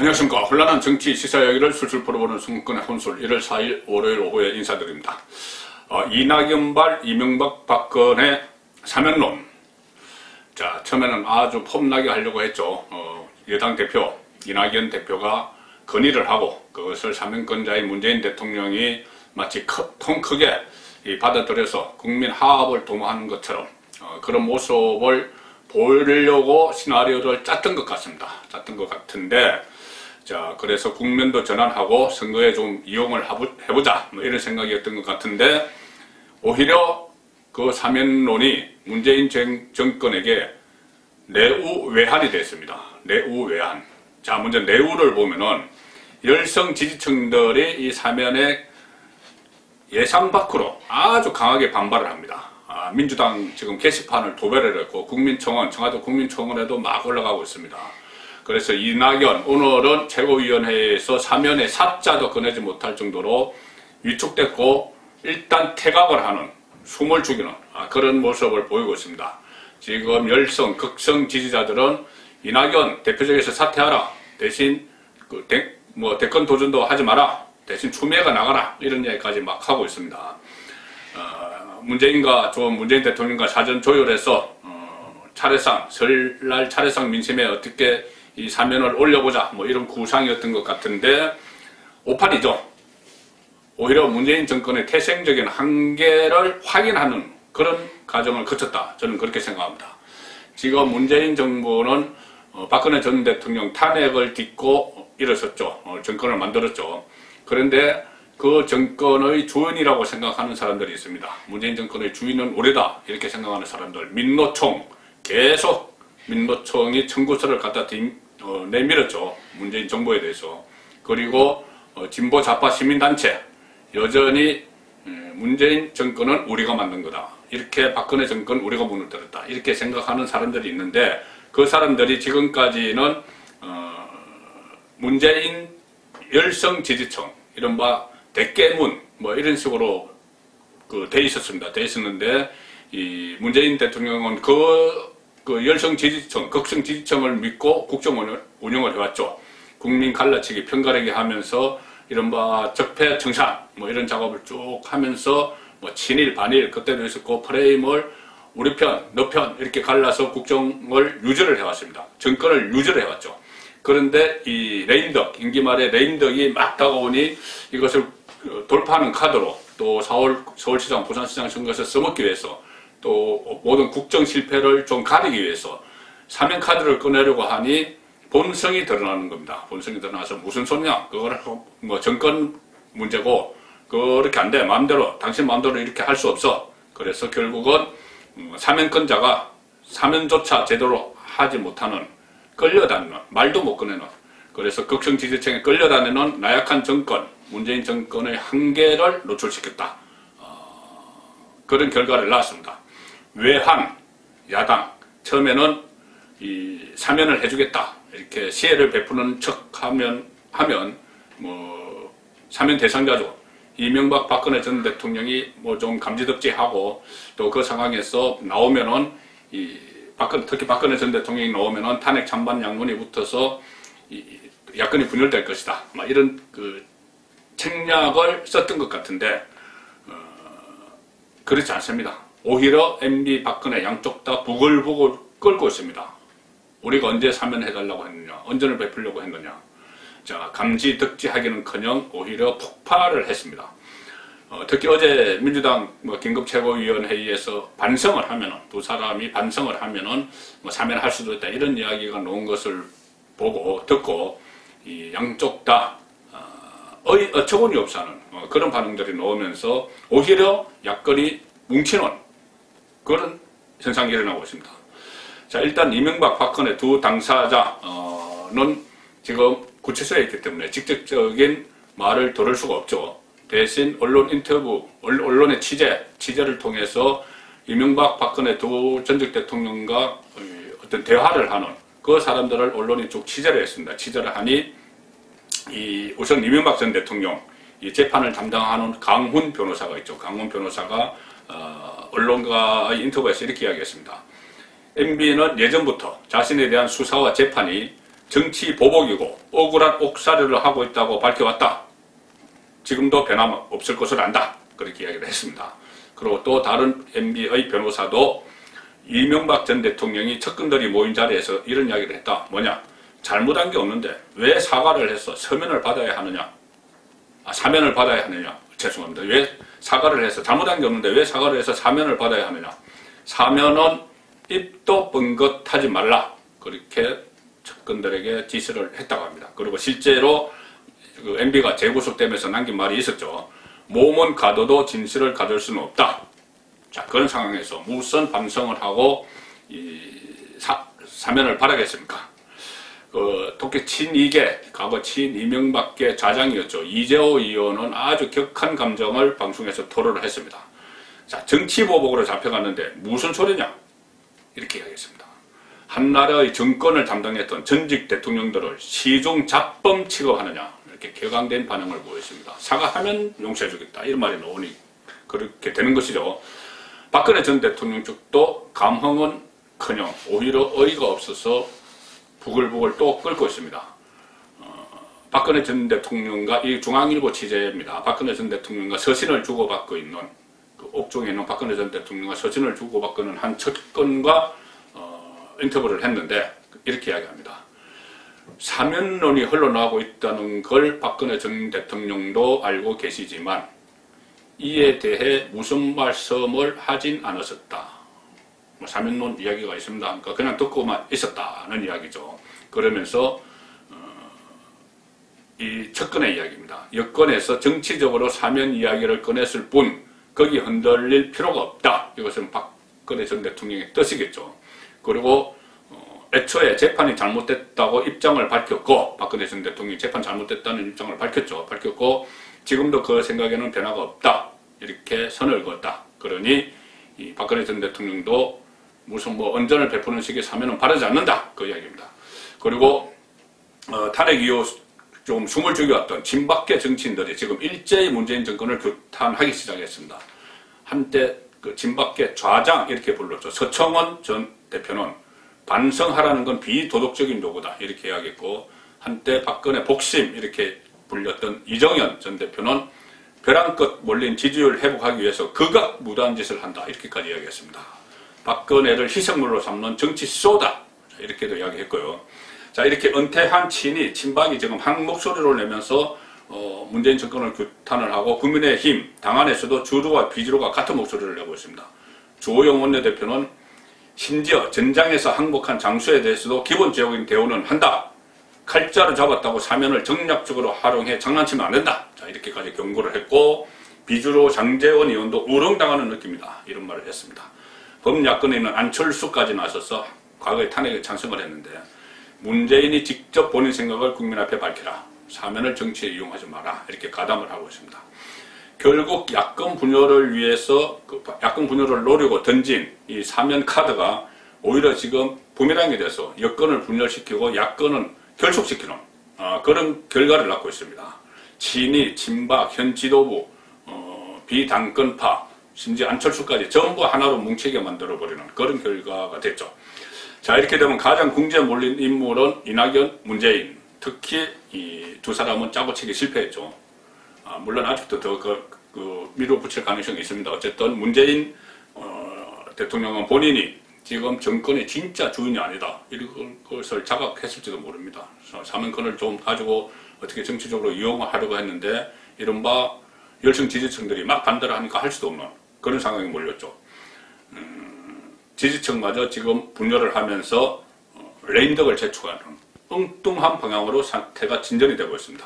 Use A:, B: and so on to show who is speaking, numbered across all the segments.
A: 안녕하십니까. 혼란한 정치 시사 이야기를 술술 풀어보는 순간의 혼술 1월 4일 월요일 오후에 인사드립니다. 이낙연발 이명박 박근혜 사면론. 자, 처음에는 아주 폼나게 하려고 했죠. 여당 대표 이낙연 대표가 건의를 하고 그것을 사면권자인 문재인 대통령이 마치 통 크게 받아들여서 국민 화합을 도모하는 것처럼 그런 모습을 보이려고 시나리오를 짰던 것 같습니다. 짰던 것 같은데, 자, 그래서 국면도 전환하고 선거에 좀 이용을 해보자, 뭐 이런 생각이었던 것 같은데, 오히려 그 사면론이 문재인 정권에게 내우외환이 됐습니다. 내우외환. 자, 먼저 내우를 보면은 열성 지지층들이 이 사면에 예상 밖으로 아주 강하게 반발을 합니다. 민주당 지금 게시판을 도배를 했고 국민청원, 청와대 국민청원에도 막 올라가고 있습니다. 그래서 이낙연 오늘은 최고위원회에서 사면의 사자도 꺼내지 못할 정도로 위축됐고 일단 퇴각을 하는, 숨을 죽이는 그런 모습을 보이고 있습니다. 지금 열성, 극성 지지자들은 이낙연 대표직에서 사퇴하라, 대신 대권 도전도 하지 마라, 대신 추미애가 나가라, 이런 얘기까지 막 하고 있습니다. 문재인 대통령과 사전 조율해서 차례상, 설날 차례상 민심에 어떻게 이 사면을 올려보자, 뭐 이런 구상이었던 것 같은데 오판이죠. 오히려 문재인 정권의 태생적인 한계를 확인하는 그런 과정을 거쳤다, 저는 그렇게 생각합니다. 지금 문재인 정부는 박근혜 전 대통령 탄핵을 딛고 일어섰죠. 정권을 만들었죠. 그런데 그 정권의 주인이라고 생각하는 사람들이 있습니다. 문재인 정권의 주인은 우리다, 이렇게 생각하는 사람들. 민노총, 계속 민노총이 청구서를 갖다 내밀었죠. 문재인 정부에 대해서. 그리고 진보 좌파 시민단체, 여전히 문재인 정권은 우리가 만든 거다, 이렇게 박근혜 정권 우리가 문을 들었다, 이렇게 생각하는 사람들이 있는데, 그 사람들이 지금까지는 문재인 열성 지지층, 이른바 대깨문, 뭐 이런 식으로 돼 있었습니다. 돼 있었는데, 이 문재인 대통령은 그 열성 지지층, 극성 지지층을 믿고 국정 운영을 해왔죠. 국민 갈라치기, 편가르기 하면서 이른바 적폐 청산, 뭐 이런 작업을 쭉 하면서 뭐 친일, 반일 그때도 있었고, 프레임을 우리 편, 너 편 이렇게 갈라서 국정을 유지를 해왔습니다. 정권을 유지를 해왔죠. 그런데 이 레임덕, 임기 말에 레임덕이 막 다가오니 이것을 돌파하는 카드로 또 서울시장, 부산시장 선거에서 써먹기 위해서, 또 모든 국정 실패를 좀 가리기 위해서 사면 카드를 꺼내려고 하니 본성이 드러나는 겁니다. 본성이 드러나서 무슨 소리냐, 그거를 뭐 정권 문제고 그렇게 안 돼, 마음대로, 당신 마음대로 이렇게 할 수 없어. 그래서 결국은 사면권자가 사면조차 제대로 하지 못하는, 끌려다니는, 말도 못 꺼내는, 그래서 극성 지지층에 끌려다니는 나약한 정권, 문재인 정권의 한계를 노출시켰다, 그런 결과를 낳았습니다. 외환, 야당, 처음에는 이 사면을 해주겠다, 이렇게 시혜를 베푸는 척 하면 뭐 사면 대상자죠. 이명박 박근혜 전 대통령이 뭐 좀 감지덕지하고, 또 그 상황에서 나오면은 특히 박근혜 전 대통령이 나오면은 탄핵 찬반 양론이 붙어서 야권이 분열될 것이다, 막 이런 그 책략을 썼던 것 같은데, 그렇지 않습니다. 오히려 MB 박근혜 양쪽 다 부글부글 끓고 있습니다. 우리가 언제 사면해달라고 했느냐, 언전을 베풀려고 했느냐. 자, 감지덕지하기는커녕 오히려 폭발을 했습니다. 특히 어제 민주당 긴급 최고위원회의에서 반성을 하면은, 두 사람이 반성을 하면은 뭐 사면할 수도 있다, 이런 이야기가 나온 것을 듣고 이 양쪽 다 어처구니 없이 하는 그런 반응들이 나오면서 오히려 야권이 뭉치는 그런 현상이 일어나고 있습니다. 자, 일단 이명박 박근혜 두 당사자는 지금 구치소에 있기 때문에 직접적인 말을 들을 수가 없죠. 대신 언론 인터뷰, 언론의 취재를 통해서 이명박 박근혜 두 전직 대통령과 어떤 대화를 하는 그 사람들을 언론이 쭉 취재를 했습니다. 취재를 하니 우선 이명박 전 대통령 이 재판을 담당하는 강훈 변호사가 있죠. 강훈 변호사가 언론과의 인터뷰에서 이렇게 이야기했습니다. MB는 예전부터 자신에 대한 수사와 재판이 정치 보복이고 억울한 옥살이를 하고 있다고 밝혀왔다. 지금도 변함없을 것을 안다. 그렇게 이야기를 했습니다. 그리고 또 다른 MB의 변호사도 이명박 전 대통령이 측근들이 모인 자리에서 이런 이야기를 했다. 뭐냐? 잘못한 게 없는데 왜 사과를 해서 서면을 받아야 하느냐? 사면을 받아야 하느냐? 죄송합니다. 왜 사과를 해서 잘못한 게 없는데 왜 사과를 해서 사면을 받아야 하느냐? 사면은 입도 뻥긋하지 말라. 그렇게 측근들에게 지시를 했다고 합니다. 그리고 실제로 그 MB가 재구속되면서 남긴 말이 있었죠. 몸은 가둬도 진실을 가둘 수는 없다. 자, 그런 상황에서 무슨 반성을 하고 사면을 받아겠습니까? 특히 친이계, 과거 친이명박계 좌장이었죠. 이재호 의원은 아주 격한 감정을 방송에서 토로를 했습니다. 자, 정치보복으로 잡혀갔는데 무슨 소리냐? 이렇게 이야기했습니다. 한나라의 정권을 담당했던 전직 대통령들을 시중 잡범 취급하느냐? 이렇게 격앙된 반응을 보였습니다. 사과하면 용서해주겠다. 이런 말이 나오니 그렇게 되는 것이죠. 박근혜 전 대통령 쪽도 감흥은커녕 오히려 어이가 없어서 부글부글 또 끓고 있습니다. 박근혜 전 대통령과 이 중앙일보 취재입니다. 박근혜 전 대통령과 서신을 주고받고 있는 그 옥중에 있는 박근혜 전 대통령과 서신을 주고받고 있는 한 측근과 인터뷰를 했는데 이렇게 이야기합니다. 사면론이 흘러나오고 있다는 걸 박근혜 전 대통령도 알고 계시지만 이에 대해 무슨 말씀을 하진 않으셨다. 사면론 이야기가 있습니다. 그러니까 그냥 듣고만 있었다는 이야기죠. 그러면서 이 측근의 이야기입니다. 여권에서 정치적으로 사면 이야기를 꺼냈을 뿐 거기 흔들릴 필요가 없다. 이것은 박근혜 전 대통령의 뜻이겠죠. 그리고 애초에 재판이 잘못됐다고 입장을 밝혔고 박근혜 전 대통령이 재판 잘못됐다는 입장을 밝혔고 지금도 그 생각에는 변화가 없다. 이렇게 선을 그었다. 그러니 이 박근혜 전 대통령도 무슨 언전을 베푸는 식의 사면은 바라지 않는다. 그 이야기입니다. 그리고 탄핵 이후 좀 숨을 죽여왔던 친박계 정치인들이 지금 일제히 문재인 정권을 규탄하기 시작했습니다. 한때 그 친박계 좌장 이렇게 불렀죠. 서청원 전 대표는 반성하라는 건 비도덕적인 요구다. 이렇게 이야기했고 한때 박근혜 복심 이렇게 불렸던 이정현 전 대표는 벼랑 끝 몰린 지지율 회복하기 위해서 극악무도한 짓을 한다. 이렇게까지 이야기했습니다. 박근혜를 희생물로 삼는 정치 쏘다. 이렇게도 이야기했고요. 자, 이렇게 은퇴한 친박이 지금 한 목소리를 내면서 문재인 정권을 규탄을 하고 국민의힘 당 안에서도 주류와 비주류가 같은 목소리를 내고 있습니다. 주호영 원내대표는 심지어 전장에서 항복한 장수에 대해서도 기본적인 대우는 한다. 칼자루 잡았다고 사면을 정략적으로 활용해 장난치면 안 된다. 자, 이렇게까지 경고를 했고 비주류 장제원 의원도 우롱당하는 느낌이다. 이런 말을 했습니다. 범야권에 있는 안철수까지 나서서 과거에 탄핵에 찬성을 했는데 문재인이 직접 본인 생각을 국민 앞에 밝혀라. 사면을 정치에 이용하지 마라. 이렇게 가담을 하고 있습니다. 결국 야권 분열을 위해서 야권 분열을 노리고 던진 이 사면 카드가 오히려 지금 부메랑이 돼서 여권을 분열시키고 야권은 결속시키는 그런 결과를 낳고 있습니다. 친이, 친박, 현 지도부, 비당권파, 심지어 안철수까지 전부 하나로 뭉치게 만들어버리는 그런 결과가 됐죠. 자, 이렇게 되면 가장 궁지에 몰린 인물은 이낙연, 문재인, 특히 이 두 사람은 짜고치기 실패했죠. 물론 아직도 더 밀어붙일 가능성이 있습니다. 어쨌든 문재인 대통령은 본인이 지금 정권의 진짜 주인이 아니다. 이런 것을 자각했을지도 모릅니다. 사면권을 좀 가지고 어떻게 정치적으로 이용하려고 했는데 이른바 열성 지지층들이 막 반대를 하니까 할 수도 없는 그런 상황이 몰렸죠. 지지층마저 지금 분열을 하면서 레임덕을 재촉하는 엉뚱한 방향으로 상태가 진전이 되고 있습니다.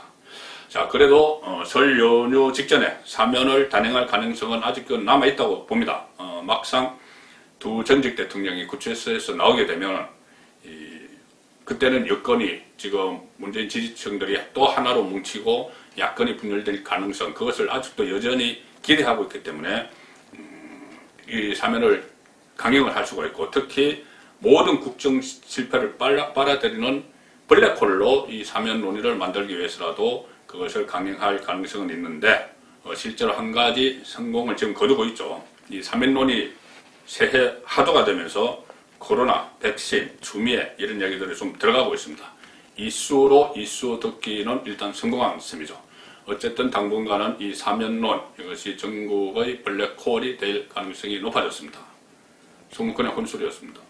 A: 자, 그래도 설 연휴 직전에 사면을 단행할 가능성은 아직도 남아있다고 봅니다. 막상 두 전직 대통령이 구체소에서 나오게 되면 그때는 여권이 지금 문재인 지지층들이 또 하나로 뭉치고 야권이 분열될 가능성 그것을 아직도 여전히 기대하고 있기 때문에 이 사면을 강행을 할 수가 있고 특히 모든 국정 실패를 빨아들이는 블랙홀로 이 사면 논의를 만들기 위해서라도 그것을 강행할 가능성은 있는데 실제로 한 가지 성공을 지금 거두고 있죠. 이 사면론이 새해 하도가 되면서 코로나, 백신, 추미애 이런 얘기들이 좀 들어가고 있습니다. 이슈로 이슈 듣기는 일단 성공한 셈이죠. 어쨌든 당분간은 이 사면론, 이것이 전국의 블랙홀이 될 가능성이 높아졌습니다. 송문권의 혼술이었습니다.